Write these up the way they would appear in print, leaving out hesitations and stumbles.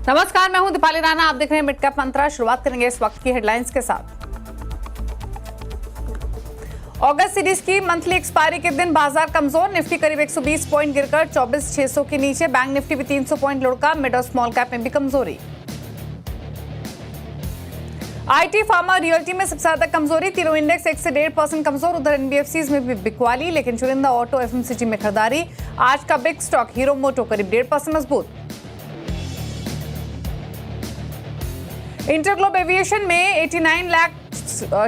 नमस्कार, मैं हूं दीपाली राणा। आप देख रहे हैं मिड कैप मंत्रा। शुरुआत करेंगे इस वक्त की हेडलाइंस के साथ। अगस्त सीरीज की मंथली एक्सपायरी के दिन बाजार कमजोर। निफ्टी करीब 120 पॉइंट गिरकर 24,600 के नीचे। बैंक निफ्टी भी 300 पॉइंट लुढ़का। मिड और स्मॉल कैप में भी कमजोरी। आईटी, फार्मा, रियल्टी में सबसे ज्यादा कमजोरी। तीनों इंडेक्स 1 से 1.5% कमजोर। उधर एनबीएफसीज में भी बिकवाली, लेकिन चुनिंदा ऑटो, एफएमसीजी में खरीदारी। आज का बिग स्टॉक हीरो मोटो करीब 1.5% मजबूत। इंटरग्लोब एविएशन में 89 लाख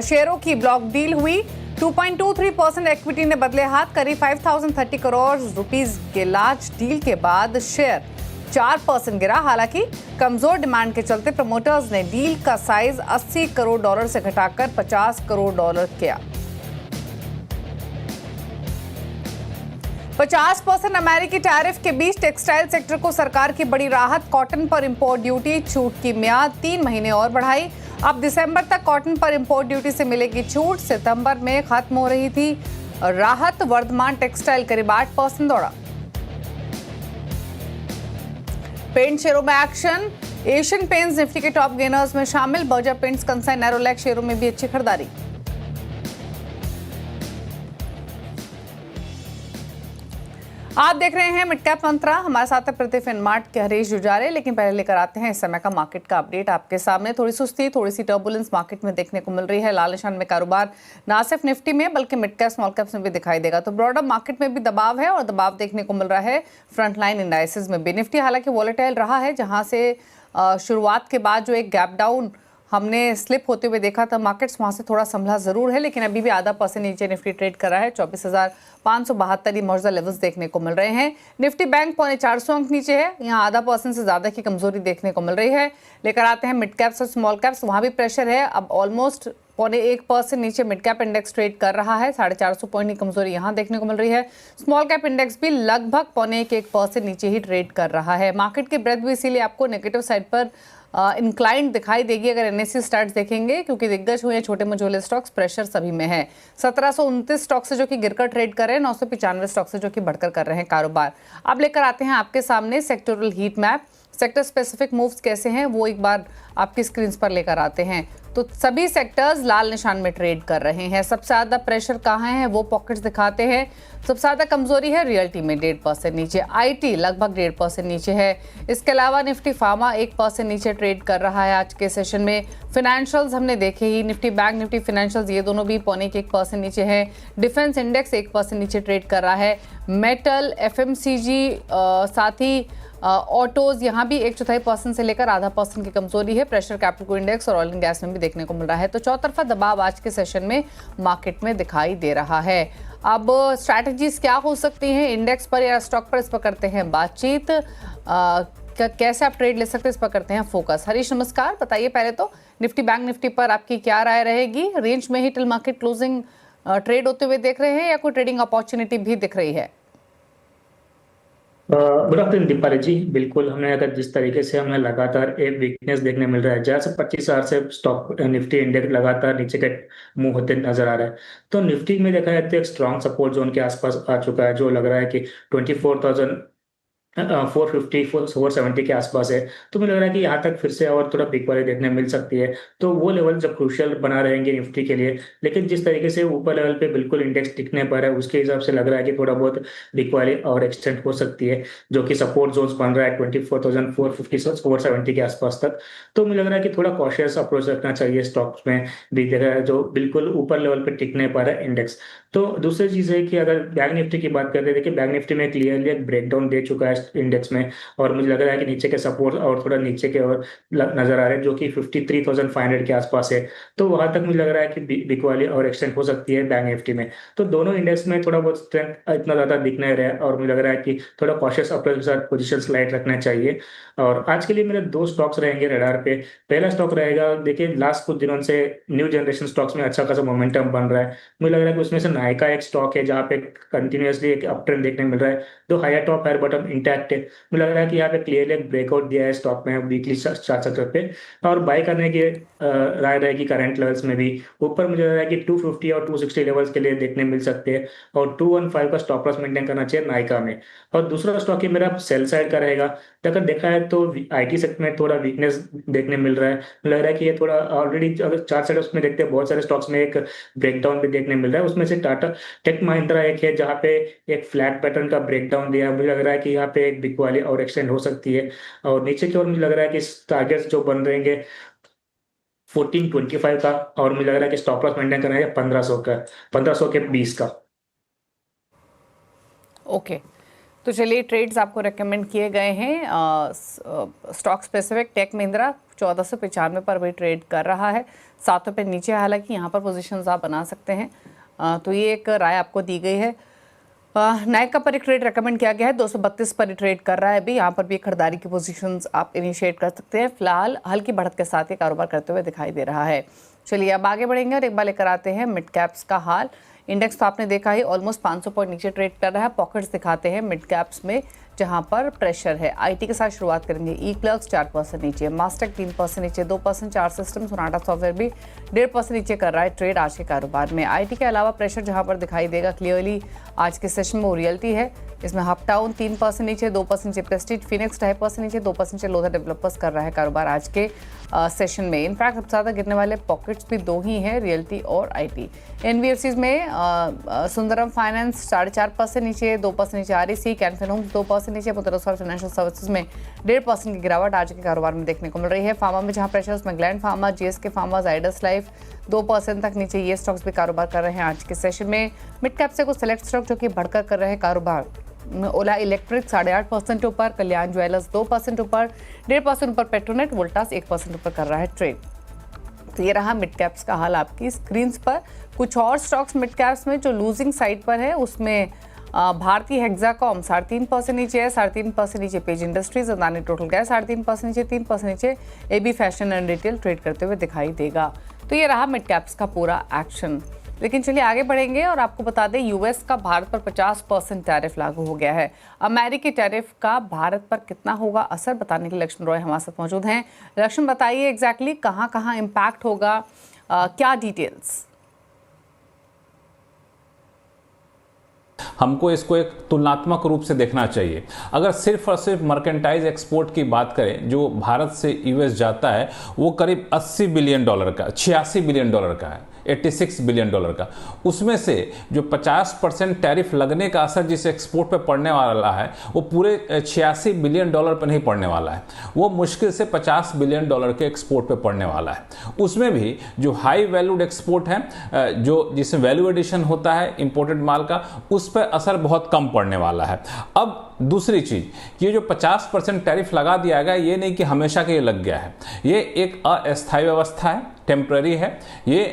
शेयरों की ब्लॉक डील हुई। 2.23% इक्विटी ने बदले हाथ। करीब 5,030 करोड़ रुपीस के लार्ज डील के बाद शेयर 4% गिरा। हालांकि कमजोर डिमांड के चलते प्रमोटर्स ने डील का साइज $80 करोड़ से घटाकर $50 करोड़ किया। 50% अमेरिकी टैरिफ के बीच टेक्सटाइल सेक्टर को सरकार की बड़ी राहत। कॉटन पर इंपोर्ट ड्यूटी छूट की मियाद 3 महीने और बढ़ाई। अब दिसंबर तक कॉटन पर इंपोर्ट ड्यूटी से मिलेगी छूट। सितंबर में खत्म हो रही थी राहत। वर्धमान टेक्सटाइल करीब 8% दौड़ा। पेंट शेयरों में एक्शन। एशियन पेंट्स निफ्टी के टॉप गेनर्स में शामिल। बर्जर पेंट्स, कंसाई, नेरोलैक शेयरों में भी अच्छी खरीदारी। आप देख रहे हैं मिड कैप मंत्रा। हमारे साथ है प्रतिफ इनमार्ट के हरीश जुजारे। लेकिन पहले लेकर आते हैं इस समय का मार्केट का अपडेट आपके सामने। थोड़ी सुस्ती, थोड़ी सी टर्बुलेंस मार्केट में देखने को मिल रही है। लाल निशान में कारोबार ना सिर्फ निफ्टी में बल्कि मिड कैप, स्मॉल कैप्स में भी दिखाई देगा। तो ब्रॉडर मार्केट में भी दबाव है और दबाव देखने को मिल रहा है फ्रंटलाइन इंडाइसेस में भी। निफ्टी हालांकि वॉलेटाइल रहा है, जहां से शुरुआत के बाद जो एक गैप डाउन हमने स्लिप होते हुए देखा था मार्केट्स, वहां से थोड़ा संभला जरूर है, लेकिन अभी भी आधा परसेंट नीचे निफ्टी ट्रेड कर रहा है। 24,572 मौजूदा लेवल्स देखने को मिल रहे हैं। निफ्टी बैंक 450 अंक नीचे है। यहाँ आधा परसेंट से ज्यादा की कमजोरी देखने को मिल रही है। लेकर आते हैं मिड कैप्स और स्मॉल कैप्स। वहां भी प्रेशर है। अब ऑलमोस्ट 0.25% नीचे मिड कैप इंडेक्स ट्रेड कर रहा है। 450 पॉइंट की कमजोरी यहां देखने को मिल रही है। स्मॉल कैप इंडेक्स भी लगभग 0.1% नीचे ही ट्रेड कर रहा है। मार्केट की ब्रेथ भी इसीलिए आपको नेगेटिव साइड पर इंक्लाइंड दिखाई देगी अगर एनएससी स्टार्ट देखेंगे, क्योंकि दिग्गज हुए छोटे मझोले स्टॉक्स प्रेशर सभी में है। 1729 स्टॉक से जो कि गिरकर ट्रेड कर रहे हैं, 995 स्टॉक से जो कि बढ़कर कर रहे हैं कारोबार। अब लेकर आते हैं आपके सामने sectoral heat map. Sector specific moves कैसे हैं वो एक बार आपकी स्क्रीन पर लेकर आते हैं। तो सभी सेक्टर्स लाल निशान में ट्रेड कर रहे हैं। सबसे ज्यादा प्रेशर कहाँ है वो पॉकेट्स दिखाते हैं। सबसे ज्यादा कमजोरी है रियल्टी में 1.5% नीचे। आईटी लगभग 1.5% नीचे है। इसके अलावा निफ्टी फार्मा 1% नीचे ट्रेड कर रहा है आज के सेशन में। फाइनेंशियल्स हमने देखे ही, निफ्टी बैंक, निफ्टी फाइनेंशियल्स ये दोनों भी 0.1% नीचे है। डिफेंस इंडेक्स 1% नीचे ट्रेड कर रहा है। मेटल, एफएमसीजी, साथ ही ऑटोज यहाँ भी 1/4% से लेकर आधा % की कमजोरी है। प्रेशर कैपिटल इंडेक्स और ऑयल एंड गैस में भी देखने को मिल रहा है। तो चौतरफा दबाव आज के सेशन में मार्केट में दिखाई दे रहा है। अब स्ट्रैटेजीज क्या हो सकती हैं इंडेक्स पर या स्टॉक पर, इस पर करते हैं बातचीत। कैसे आप ट्रेड ले सकते हैं इस पर करते हैं फोकस। हरीश नमस्कार, बताइए पहले तो निफ्टी बैंक निफ्टी पर आपकी क्या राय रहेगी? रेंज में ही टिल मार्केट क्लोजिंग ट्रेड होते हुए देख रहे हैं या कोई ट्रेडिंग अपॉर्चुनिटी भी दिख रही है? गुड आफ्टरनून दीपाली जी। बिल्कुल, हमने अगर जिस तरीके से हमें लगातार एक वीकनेस देखने मिल रहा है, जैसे 25,000 से स्टॉक निफ्टी इंडेक्स लगातार नीचे के मूव होते नजर आ रहा है, तो निफ्टी में देखा जाए तो एक स्ट्रॉन्ग सपोर्ट जोन के आसपास आ चुका है, जो लग रहा है कि 24,450 470 के आसपास है। तो मुझे लग रहा है कि यहाँ तक फिर से और थोड़ा बिग वाली देखने मिल सकती है। तो वो लेवल जब क्रूशियल बना रहेंगे निफ्टी के लिए, लेकिन जिस तरीके से ऊपर लेवल पे बिल्कुल इंडेक्स टिकने पर है, उसके हिसाब से लग रहा है कि थोड़ा बहुत बिग वाली और एक्सटेंड हो सकती है, जो कि सपोर्ट जोन्स बन रहा है 24,450 470 के आसपास तक। तो मुझे लग रहा है कि थोड़ा कॉशियस अप्रोच रखना चाहिए स्टॉक्स में भी, देखा है जो बिल्कुल ऊपर लेवल पे टिकने पर है इंडेक्स। तो दूसरी चीज है कि अगर बैंक निफ्टी की बात करते हैं, देखिए बैंक निफ्टी में क्लियरली एक ब्रेकडाउन दे चुका है इंडेक्स में, और मुझे लग रहा है कि नीचे के सपोर्ट और थोड़ा नीचे के और नजर आ रहे हैं, जो कि 53,500 के आसपास है। तो वहां तक मुझे लग रहा है कि बिग वाली और एक्सटेंड हो सकती है बैंक निफ्टी में। तो दोनों इंडेक्स में थोड़ा बहुत स्ट्रेंथ इतना ज्यादा दिख नहीं रहा है, और मुझे लग रहा है कि थोड़ा कॉशियस अप्रोच के साथ पोजिशन स्लाइड रखना चाहिए। और आज के लिए मेरे 2 स्टॉक्स रहेंगे रडार पे। पहला स्टॉक रहेगा, देखिए लास्ट कुछ दिनों से न्यू जनरेशन स्टॉक्स में अच्छा खासा मोमेंटम बन रहा है। मुझे लग रहा है कि उसमें से नायका एक स्टॉक है जहाँ पे कंटिन्यूअसली एक अप ट्रेंड देखने मिल रहा है, तो higher top higher bottom intact है। मुझे लग रहा है कि यहाँ पे क्लियरली एक ब्रेकआउट दिया है स्टॉक में वीकली चार्ट सेक्टर पे, और बाय करने की राय रहेगी करंट लेवल्स में भी। ऊपर मुझे लग रहा है कि 250 और 260 लेवल्स के लिए देखने मिल सकते हैं, और 215 का स्टॉप लॉस मेंटेन करना चाहिए नायका में। और दूसरा स्टॉक ही मेरा सेल साइड का रहेगा। तो अगर देखा है तो आईटी सेक्टर में थोड़ा वीकनेस देखने मिल रहा है। लग रहा है कि ये थोड़ा ऑलरेडी अगर चार्ट सेटअप्स में देखते हैं बहुत सारे स्टॉक्स में एक ब्रेकडाउन भी देखने मिल रहा है। उसमें से टाटा टेक महिंद्रा एक है जहाँ पे एक फ्लैट पैटर्न का ब्रेकडाउन दिया है। मुझे लग रहा है कि यहाँ पे एक बिग वाली और एक्सटेंड हो सकती है, और नीचे की ओर मुझे लग रहा है कि टारगेट्स जो बन रहेंगे 1425 का, और मुझे लग रहा है कि स्टॉप लॉस मेंटेन करना है 1500 का, 1500 के 20 का। ओके, तो चलिए ट्रेड्स आपको रेकमेंड किए गए हैं। स्टॉक स्पेसिफिक टेक महिंद्रा 1495 पर भी ट्रेड कर रहा है, 7 रुपये नीचे। हालांकि यहाँ पर पोजीशंस आप बना सकते हैं, तो ये एक राय आपको दी गई है। नायका पर एक ट्रेड रेकमेंड किया गया है, 232 पर ट्रेड कर रहा है अभी। यहाँ पर भी खरीदारी की पोजीशंस आप इनिशिएट कर सकते हैं। फिलहाल हल्की बढ़त के साथ ही कारोबार करते हुए दिखाई दे रहा है। चलिए अब आगे बढ़ेंगे और एक बार लेकर आते हैं मिड कैप्स का हाल। इंडेक्स तो आपने देखा ही ऑलमोस्ट 500 पॉइंट नीचे ट्रेड कर रहा है। पॉकेट्स दिखाते हैं मिड कैप्स में जहां पर प्रेशर है। आईटी के साथ शुरुआत करेंगे। ई क्लर्क्स 4% नीचे, मास्टेक 3% नीचे, 2% चार सिस्टम, सोनाटा सॉफ्टवेयर भी 1.5% नीचे कर रहा है ट्रेड आज के कारोबार में। आईटी के अलावा प्रेशर जहां पर दिखाई देगा क्लियरली आज के सेशन में वो रियल्टी है। इसमें हपटाउन 3% नीचे, 2% नीचे प्रेस्टीज, फिनिक्स 2.5% नीचे, 2% नीचे लोधा डेवलपर्स कर रहा है कारोबार आज के सेशन में। इनफैक्ट सबसे ज़्यादा गिरने वाले पॉकेट्स भी दो ही हैं, रियल्टी और आईटी। एनबीएफसीज में सुंदरम फाइनेंस 4.5% नीचे, 2% नीचे आरईसी, कैनफिन होम्स 2% नीचे, मुतरस्सर फाइनेंशियल सर्विसेज में 1.5% की गिरावट आज के कारोबार में देखने को मिल रही है। फार्मा में जहां प्रेशर उसमें gland pharma, GSK pharma, Zydus life 2% तक नीचे, ये स्टॉक्स भी कारोबार कर रहे हैं आज के सेशन में। मिड कैप से कुछ सेलेक्ट स्टॉक जो कि बढ़कर कर रहे हैं कारोबार। ओला इलेक्ट्रिक 8.5% ऊपर, कल्याण ज्वेलर्स 2% ऊपर, 1.5% ऊपर पेट्रोनेट, वोल्टास 1% ऊपर कर रहा है ट्रेड। तो ये रहा मिड कैप्स का हाल आपकी स्क्रीन्स पर। कुछ और स्टॉक्स मिड कैप्स में जो लूजिंग साइड पर है उसमें भारतीय हेक्साकॉम 3.5% नीचे है, 3.5% नीचे Page industries, Adani total gas 3.5% नीचे, 3% नीचे AB fashion and retail trade करते हुए दिखाई देगा। तो ये रहा मिड कैप्स का पूरा एक्शन। लेकिन चलिए आगे बढ़ेंगे और आपको बता दें यूएस का भारत पर 50% टैरिफ लागू हो गया है। अमेरिकी टैरिफ का भारत पर कितना होगा असर, बताने के लिए लक्ष्मण रॉय हमारे साथ मौजूद हैं। लक्ष्मण बताइए एग्जैक्टली कहाँ कहाँ इम्पैक्ट होगा, क्या डिटेल्स? हमको इसको एक तुलनात्मक रूप से देखना चाहिए। अगर सिर्फ और सिर्फ मर्केंटाइज एक्सपोर्ट की बात करें जो भारत से यूएस जाता है वो करीब 80 बिलियन डॉलर का, 86 बिलियन डॉलर का है, 86 बिलियन डॉलर का। उसमें से जो 50% टैरिफ लगने का असर जिस एक्सपोर्ट पे पड़ने वाला है वो पूरे 86 बिलियन डॉलर पर नहीं पड़ने वाला है, वो मुश्किल से 50 बिलियन डॉलर के एक्सपोर्ट पे पड़ने वाला है। उसमें भी जो हाई वैल्यूड एक्सपोर्ट है, जो जिसमें वैल्यू एडिशन होता है इंपोर्टेड माल का, उस पर असर बहुत कम पड़ने वाला है। अब दूसरी चीज, ये जो 50% टैरिफ लगा दिया गया ये नहीं कि हमेशा के लिए लग गया है, ये एक अस्थायी व्यवस्था है, टेम्पररी है। ये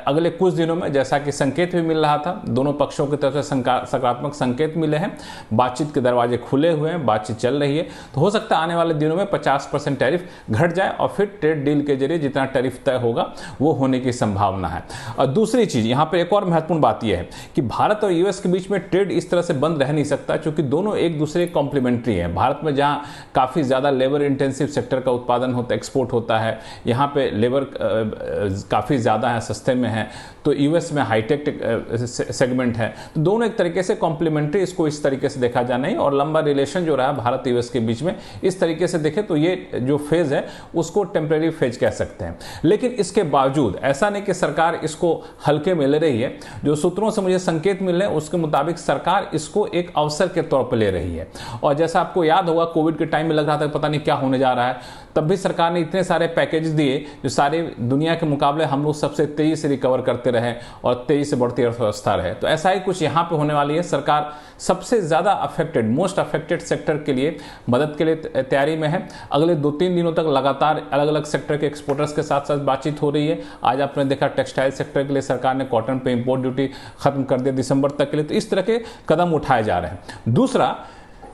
अगले कुछ दिनों में, जैसा कि संकेत भी मिल रहा था, दोनों पक्षों की तरफ से सकारात्मक संकेत मिले हैं, बातचीत के दरवाजे खुले हुए हैं, बातचीत चल रही है, तो हो सकता है आने वाले दिनों में 50% टैरिफ घट जाए और फिर ट्रेड डील के जरिए जितना टैरिफ तय होगा वो होने की संभावना है। और दूसरी चीज यहाँ पर एक और महत्वपूर्ण बात यह है कि भारत और यूएस के बीच में ट्रेड इस तरह से बंद रह नहीं सकता, क्योंकि दोनों एक दूसरे कॉम्प्लीमेंट्री हैं। भारत में जहाँ काफ़ी ज़्यादा लेबर इंटेंसिव सेक्टर का उत्पादन होता है, एक्सपोर्ट होता है, यहाँ पे लेबर काफ़ी ज़्यादा है, सस्ते में है, तो यूएस में हाईटेक सेगमेंट है, तो दोनों एक तरीके से कॉम्प्लीमेंट्री, इसको इस तरीके से देखा जाना ही। और लंबा रिलेशन जो रहा भारत यूएस के बीच में, इस तरीके से देखें तो ये जो फेज़ है उसको टेम्परेरी फेज कह सकते हैं। लेकिन इसके बावजूद ऐसा नहीं कि सरकार इसको हल्के में ले रही है। जो सूत्रों से मुझे संकेत मिल रहे हैं उसके मुताबिक सरकार इसको एक अवसर के तौर पर ले रही है। और जैसा आपको याद होगा कोविड के टाइम में लग रहा था पता नहीं क्या होने जा रहा है, तब भी सरकार ने इतने सारे पैकेज दिए जो सारे दुनिया के मुकाबले हम लोग सबसे तेजी से रिकवर करते रहे और तेजी से बढ़ती अर्थव्यवस्था रहे। तो ऐसा ही कुछ यहाँ पे होने वाली है। सरकार सबसे ज़्यादा अफेक्टेड, मोस्ट अफेक्टेड सेक्टर के लिए मदद के लिए तैयारी में है। अगले 2-3 दिनों तक लगातार अलग अलग सेक्टर के एक्सपोर्टर्स के साथ साथ बातचीत हो रही है। आज आपने देखा टेक्सटाइल सेक्टर के लिए सरकार ने कॉटन पे इंपोर्ट ड्यूटी खत्म कर दिया दिसंबर तक के लिए। तो इस तरह के कदम उठाए जा रहे हैं। दूसरा,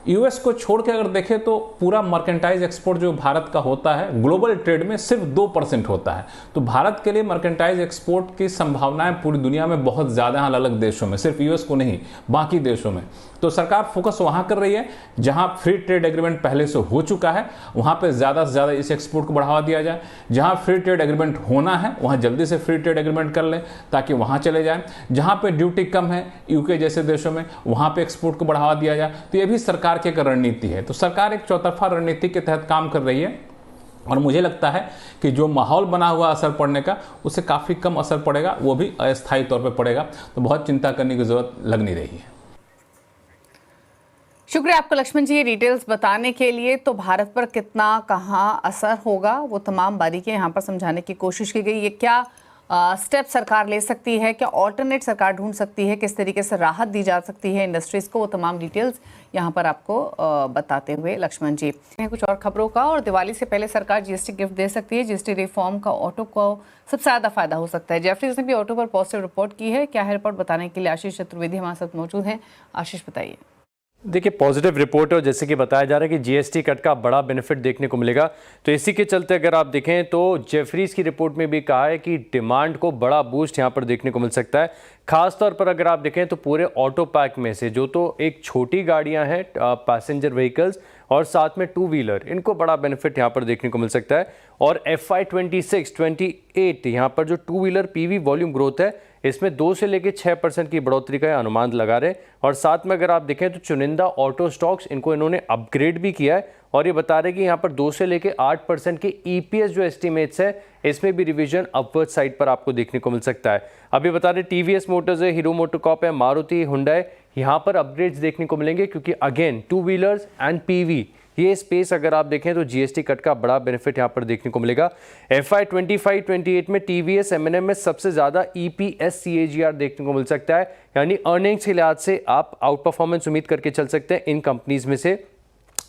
यूएस को छोड़ के अगर देखें तो पूरा मर्केंटाइज एक्सपोर्ट जो भारत का होता है ग्लोबल ट्रेड में सिर्फ 2% होता है। तो भारत के लिए मर्केंटाइज एक्सपोर्ट की संभावनाएं पूरी दुनिया में बहुत ज़्यादा हैं, अलग अलग देशों में, सिर्फ यूएस को नहीं, बाकी देशों में। तो सरकार फोकस वहां कर रही है जहां फ्री ट्रेड एग्रीमेंट पहले से हो चुका है, वहां पे ज़्यादा से ज़्यादा इस एक्सपोर्ट को बढ़ावा दिया जाए। जहां फ्री ट्रेड एग्रीमेंट होना है वहां जल्दी से फ्री ट्रेड एग्रीमेंट कर लें ताकि वहां चले जाएं। जहां पे ड्यूटी कम है यूके जैसे देशों में, वहां पे एक्सपोर्ट को बढ़ावा दिया जाए। तो ये भी सरकार की एक रणनीति है। तो सरकार एक चौतरफा रणनीति के तहत काम कर रही है और मुझे लगता है कि जो माहौल बना हुआ असर पड़ने का, उससे काफ़ी कम असर पड़ेगा, वो भी अस्थायी तौर पर पड़ेगा। तो बहुत चिंता करने की जरूरत लग नहीं रही है। शुक्रिया आपका लक्ष्मण जी, ये डिटेल्स बताने के लिए। तो भारत पर कितना कहाँ असर होगा वो तमाम बारीकियां यहाँ पर समझाने की कोशिश की गई। ये क्या स्टेप सरकार ले सकती है, क्या ऑल्टरनेट सरकार ढूंढ सकती है, किस तरीके से राहत दी जा सकती है इंडस्ट्रीज को, वो तमाम डिटेल्स यहाँ पर आपको बताते हुए लक्ष्मण जी। कुछ और खबरों का, और दिवाली से पहले सरकार जीएसटी गिफ्ट दे सकती है, जीएसटी रिफॉर्म का ऑटो को सबसे ज़्यादा फायदा हो सकता है। जेफरीज ने भी ऑटो पर पॉजिटिव रिपोर्ट की है। क्या है रिपोर्ट, बताने के लिए आशीष चतुर्वेदी हमारे साथ मौजूद हैं। आशीष बताइए। देखिए, पॉजिटिव रिपोर्ट है और जैसे कि बताया जा रहा है कि जीएसटी कट का बड़ा बेनिफिट देखने को मिलेगा। तो इसी के चलते अगर आप देखें तो जेफरीज की रिपोर्ट में भी कहा है कि डिमांड को बड़ा बूस्ट यहां पर देखने को मिल सकता है। खासतौर पर अगर आप देखें तो पूरे ऑटो पैक में से जो तो एक छोटी गाड़ियां हैं, पैसेंजर व्हीकल्स और साथ में टू व्हीलर, इनको बड़ा बेनिफिट यहां पर देखने को मिल सकता है। और FY 26-28 यहां पर जो two wheeler PV volume growth है, इसमें 2 से लेकर 6% की बढ़ोतरी का अनुमान लगा रहे। और साथ में अगर आप देखें तो चुनिंदा ऑटो स्टॉक्स, इनको इन्होंने अपग्रेड भी किया है और ये बता रहे कि यहाँ पर 2 से लेकर 8% के EPS जो एस्टिमेट्स है, इसमें भी रिवीजन अपवर्ड साइड पर आपको देखने को मिल सकता है। अभी बता रहे TVS मोटर्स है, हीरो मोटोकॉर्प है, मारुति, हुंडई, यहाँ पर अपग्रेड्स देखने को मिलेंगे क्योंकि again two wheelers and PV ये स्पेस अगर आप देखें तो जीएसटी कट का बड़ा बेनिफिट यहां पर देखने को मिलेगा। FY 25-28 में TVS M&M में सबसे ज्यादा EPS CAGR देखने को मिल सकता है, यानी अर्निंग्स के लिहाज से आप आउट परफॉर्मेंस उम्मीद करके चल सकते हैं इन कंपनीज में से।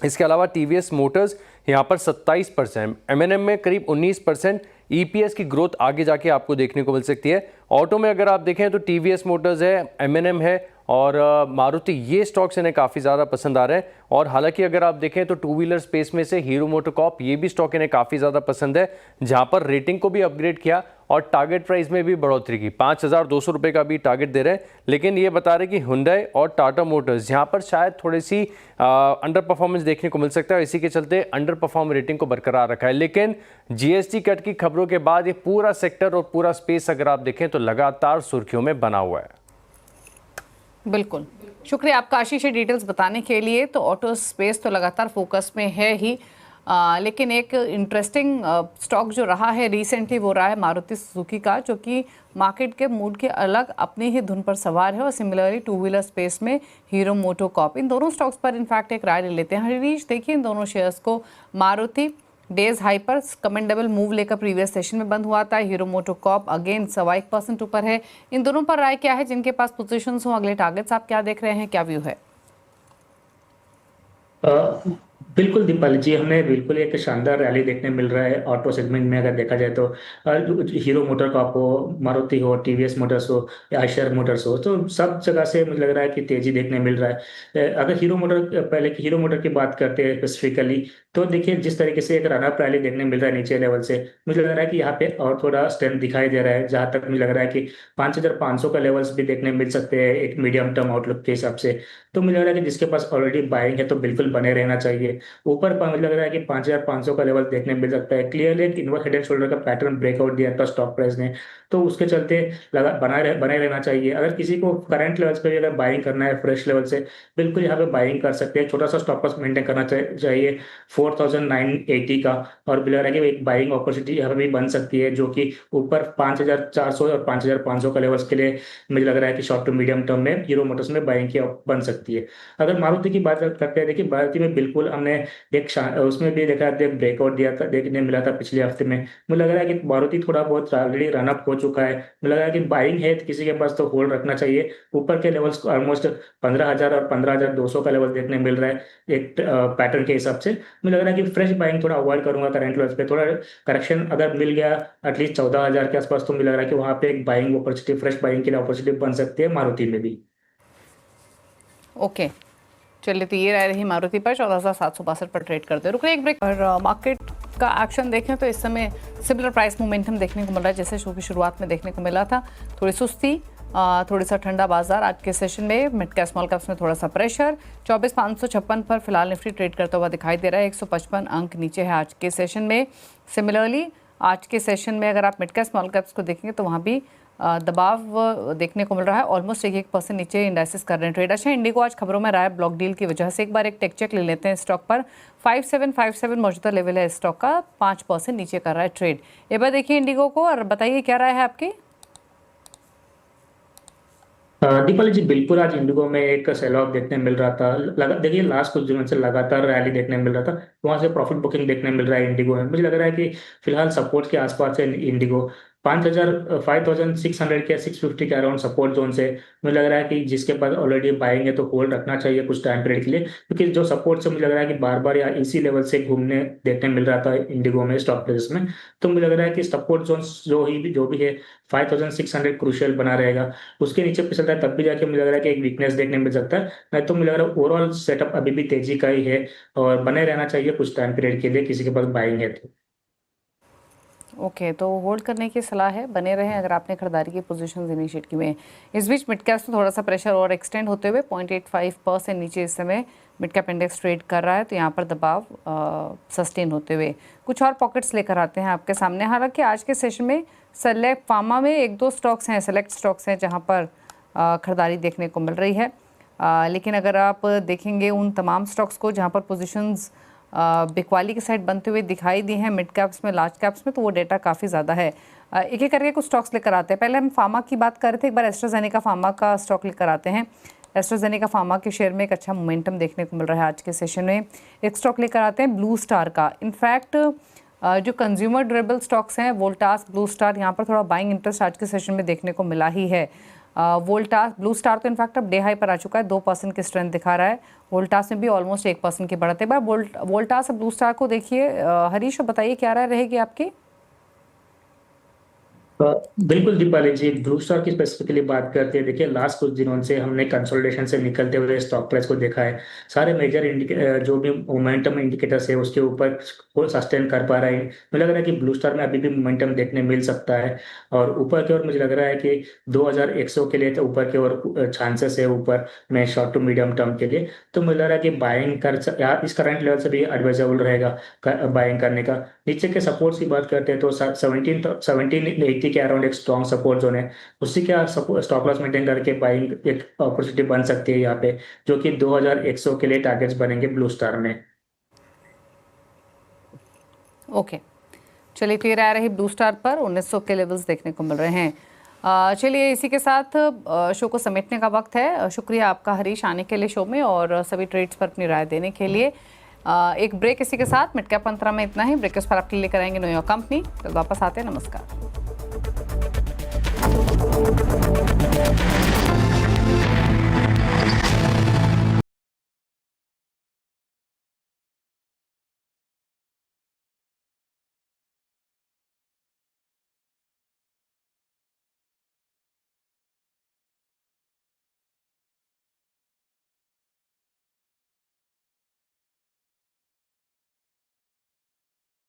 इसके अलावा TVS मोटर्स यहाँ पर 27%, M&M में करीब 19%, EPS की ग्रोथ आगे जाके आपको देखने को मिल सकती है। ऑटो में अगर आप देखें तो TVS मोटर्स है, M&M है और मारुति, ये स्टॉक्स इन्हें काफ़ी ज़्यादा पसंद आ रहे हैं। और हालांकि अगर आप देखें तो टू व्हीलर स्पेस में से हीरो मोटोकॉर्प, ये भी स्टॉक इन्हें काफ़ी ज़्यादा पसंद है, जहां पर रेटिंग को भी अपग्रेड किया और टारगेट प्राइस में भी बढ़ोतरी की, 5,200 रुपये का भी टारगेट दे रहे हैं। लेकिन ये बता रहे कि हुंडई और टाटा मोटर्स यहाँ पर शायद थोड़ी सी अंडर परफॉर्मेंस देखने को मिल सकता है, इसी के चलते अंडर परफॉर्म रेटिंग को बरकरार रखा है। लेकिन जीएसटी कट की खबरों के बाद ये पूरा सेक्टर और पूरा स्पेस अगर आप देखें तो लगातार सुर्खियों में बना हुआ है। बिल्कुल, शुक्रिया आपका आशीष ये डिटेल्स बताने के लिए। तो ऑटो स्पेस तो लगातार फोकस में है ही, लेकिन एक इंटरेस्टिंग स्टॉक जो रहा है रिसेंटली वो रहा है मारुति सुजुकी का, जो कि मार्केट के मूड के अलग अपनी ही धुन पर सवार है। और सिमिलरली टू व्हीलर स्पेस में हीरो मोटोकॉर्प, इन दोनों स्टॉक्स पर इनफैक्ट एक राय ले लेते हैं। हरीश, देखिए इन दोनों शेयर्स को, मारुति डेज हाई पर कमेंडेबल मूव लेकर प्रीवियस सेशन में बंद हुआ था, हीरो मोटोकॉर्प अगेन 1.25% ऊपर है। इन दोनों पर राय क्या है, जिनके पास पोजीशंस हो, अगले टारगेट्स आप क्या देख रहे हैं, क्या व्यू है? बिल्कुल दीपाली जी, हमें बिल्कुल एक शानदार रैली देखने मिल रहा है ऑटो सेगमेंट में। अगर देखा जाए तो हीरो मोटोकॉर्प हो, मारुति हो, टीवीएस मोटर्स हो या आयशर मोटर्स हो, तो सब जगह से मुझे लग रहा है कि तेजी देखने मिल रहा है। अगर हीरो मोटर की बात करते हैं स्पेसिफिकली, तो देखिए जिस तरीके से एक रनअप रैली देखने मिल रहा है नीचे लेवल से, मुझे लग रहा है कि यहाँ पे और थोड़ा स्ट्रेंथ दिखाई दे रहा है। जहां तक मुझे लग रहा है कि 5,500 का लेवल्स भी देखने मिल सकते हैं एक मीडियम टर्म आउटलुक के हिसाब से। तो मुझे लग रहा है कि जिसके पास ऑलरेडी बाइंग है तो बिल्कुल बने रहना चाहिए। ऊपर मुझे लग रहा है कि 5,500 का लेवल देखने मिल सकता है। क्लियरली एक इनवर्ड हेड एंड शोल्डर का पैटर्न ब्रेकआउट दिया था स्टॉक प्राइस ने, तो उसके चलते बने रहना चाहिए। अगर किसी को करंट लेवल्स पे अगर बाइंग करना है फ्रेश लेवल से, बिल्कुल यहाँ पे बाइंग कर सकते हैं। छोटा सा स्टॉप लॉस मेंटेन करना चाहिए 4,980 का, और मुझे लग रहा है कि एक बाइंग अपॉर्चुनिटी यहाँ पे भी बन सकती है, जो कि ऊपर 5,400 और 5,500 का लेवल्स के लिए मुझे लग रहा है कि शॉर्ट टू मीडियम टर्म में हीरो मोटर्स में बाइंग की बन सकती है। अगर मारुति की बात करते हैं, देखिए मारुति में बिल्कुल हमने एक उसमें भी देखा ब्रेकआउट दिया था, देखने मिला था पिछले हफ्ते में। मुझे लग रहा है कि मारुति थोड़ा बहुत ऑलरेडी रनअप हो चुका है। मुझे लग रहा है कि बाइंग है किसी के पास तो होल्ड रखना चाहिए। ऊपर के लेवल्स ऑलमोस्ट 15,000 और 15,200 का लेवल देखने मिल रहा है एक पैटर्न के हिसाब से। मुझे लग रहा है कि फ्रेश बाइंग थोड़ा अवॉइड करूंगा करंट लेवल्स पे। थोड़ा करेक्शन अगर मिल गया एटलीस्ट 14,000 के आसपास, तो मुझे लग रहा है कि वहां पे एक बाइंग अपॉर्चुनिटी, फ्रेश बाइंग के लिए अपॉर्चुनिटी बन सकती है मारुति में भी। ओके, चलिए, तो ये रही मारुति पर 14,762 पर ट्रेड करते हैं। रुक रहे एक ब्रेक। और मार्केट का एक्शन देखें तो इस समय सिमिलर प्राइस मोमेंटम देखने को मिल रहा है जैसे शो की शुरुआत में देखने को मिला था। थोड़ी सुस्ती, थोड़ा सा ठंडा बाजार आज के सेशन में। मिड कैप स्मॉल कैप्स में थोड़ा सा प्रेशर। 24,556 पर फिलहाल निफ्टी ट्रेड करता हुआ दिखाई दे रहा है। 155 अंक नीचे है आज के सेशन में। सिमिलरली आज के सेशन में अगर आप मिड कैप स्मॉल कैप्स को देखेंगे तो वहाँ भी दबाव देखने को मिल रहा है। ऑलमोस्ट 1% नीचे इंडाइसिस कर रहे हैं ट्रेड। अच्छा, इंडिगो आज खबरों में रहा है ब्लॉक डील की वजह से। एक बार एक टेक चेक ले लेते हैं स्टॉक पर। 5757 मौजूदा लेवल है स्टॉक का, 5% नीचे कर रहा है ट्रेड। एक बार देखिए इंडिगो को और बताइए क्या राय है आपकी। दीपाली जी, बिल्कुल आज इंडिगो में एक सेल ऑफ देखने मिल रहा था। देखिए लास्ट कुछ दिनों से लगातार रैली देखने मिल रहा था, वहां से प्रॉफिट बुकिंग देखने मिल रहा है इंडिगो में। मुझे लग रहा है कि फिलहाल सपोर्ट के आसपास है इंडिगो। 5600 के 650 के अराउंड सपोर्ट जोन से मुझे लग रहा है कि जिसके पास ऑलरेडी बाइंग है तो होल्ड रखना चाहिए कुछ टाइम पीरियड के लिए, क्योंकि जो सपोर्ट से मुझे लग रहा है कि बार बार या इसी लेवल से घूमने देखने मिल रहा था इंडिगो में स्टॉक प्राइस में। तो मुझे लग रहा है कि सपोर्ट जोन जो भी है 5600 क्रूशियल बना रहेगा। उसके नीचे फिसलता है तब भी जाके मुझे लग रहा है कि एक वीकनेस देखने मिल सकता है। नहीं तो मुझे लग रहा है ओवरऑल सेटअप अभी भी तेजी का ही है और बने रहना चाहिए कुछ टाइम पीरियड के लिए किसी के पास बाइंग है तो। ओके, तो होल्ड करने की सलाह है, बने रहें अगर आपने खरीदारी की पोजीशंस इनिशिएट की हुई हैं। इस बीच मिड कैप्स में थोड़ा सा प्रेशर और एक्सटेंड होते हुए 0.85% नीचे इस समय मिड कैप इंडेक्स ट्रेड कर रहा है। तो यहाँ पर दबाव सस्टेन होते हुए कुछ और पॉकेट्स लेकर आते हैं आपके सामने। हालांकि आज के सेशन में सेलेक्ट फार्मा में 1-2 स्टॉक्स हैं, सेलेक्ट स्टॉक्स हैं जहाँ पर खरीदारी देखने को मिल रही है। लेकिन अगर आप देखेंगे उन तमाम स्टॉक्स को जहाँ पर पोजिशंस बिकवाली की साइड बनते हुए दिखाई दी हैं मिड कैप्स में, लार्ज कैप्स में, तो वो डेटा काफ़ी ज़्यादा है। एक एक करके कुछ स्टॉक्स लेकर आते हैं। पहले हम फार्मा की बात कर रहे थे, एक बार एस्ट्राजेनेका फार्मा का स्टॉक लेकर आते हैं। एस्ट्राजेनेका फार्मा के शेयर में एक अच्छा मोमेंटम देखने को मिल रहा है आज के सेशन में। एक स्टॉक लेकर आते हैं ब्लू स्टार का। इनफैक्ट जो कंज्यूमर ड्यूरेबल स्टॉक्स हैं वोल्टास, ब्लू स्टार, यहाँ पर थोड़ा बाइंग इंटरेस्ट आज के सेशन में देखने को मिला ही है। वोल्टास, ब्लू स्टार तो इनफैक्ट अब डे हाई पर आ चुका है, 2% की स्ट्रेंथ दिखा रहा है। वोल्टास में भी ऑलमोस्ट 1% की बढ़त है। वोल्टास और ब्लू स्टार को देखिए। हरीश, बताइए क्या राय रहेगी आपकी। बिल्कुल दीपाली जी, ब्लू स्टार की स्पेसिफिकली बात करते हैं। देखिए लास्ट कुछ दिनों से हमने कंसोलिडेशन से निकलते हुए स्टॉक प्राइस को देखा है। सारे मेजर जो भी मोमेंटम इंडिकेटर्स है उसके ऊपर सस्टेन कर पा रहे हैं। मुझे लग रहा है कि ब्लू स्टार में अभी भी मोमेंटम देखने मिल सकता है और ऊपर की ओर मुझे लग रहा है कि 2100 के लिए तो ऊपर की ओर चांसेस है ऊपर में शॉर्ट टू मीडियम टर्म के लिए। तो मुझे लग रहा है कि बाइंग कर इस करंट लेवल से भी एडवाइजेबल रहेगा बाइंग करने का। नीचे के सपोर्ट्स की बात करते हैं तो 1780 के अराउंड एक स्ट्रॉन्ग सपोर्ट जोन है। उसी के स्टॉप लॉस मेंटेन करके बाइंग एक अपॉर्चुनिटी बन सकती है यहाँ पे, जो कि 2100 के लिए टारगेट्स बनेंगे ब्लू स्टार में। ओके, चलिए, फिर आ रही ब्लू स्टार पर 1900 के लेवल्स देखने को मिल रहे हैं। चलिए, इसी के साथ शो को समेटने का वक्त है। शुक्रिया आपका हरीश आने के लिए शो में और सभी ट्रेड्स पर अपनी राय देने के लिए। एक ब्रेक इसी के साथ। मिड कैप मंत्रा में इतना ही। ब्रेक पर आपके लिए लेकर आएंगे नो योर कंपनी। तो वापस आते हैं। नमस्कार।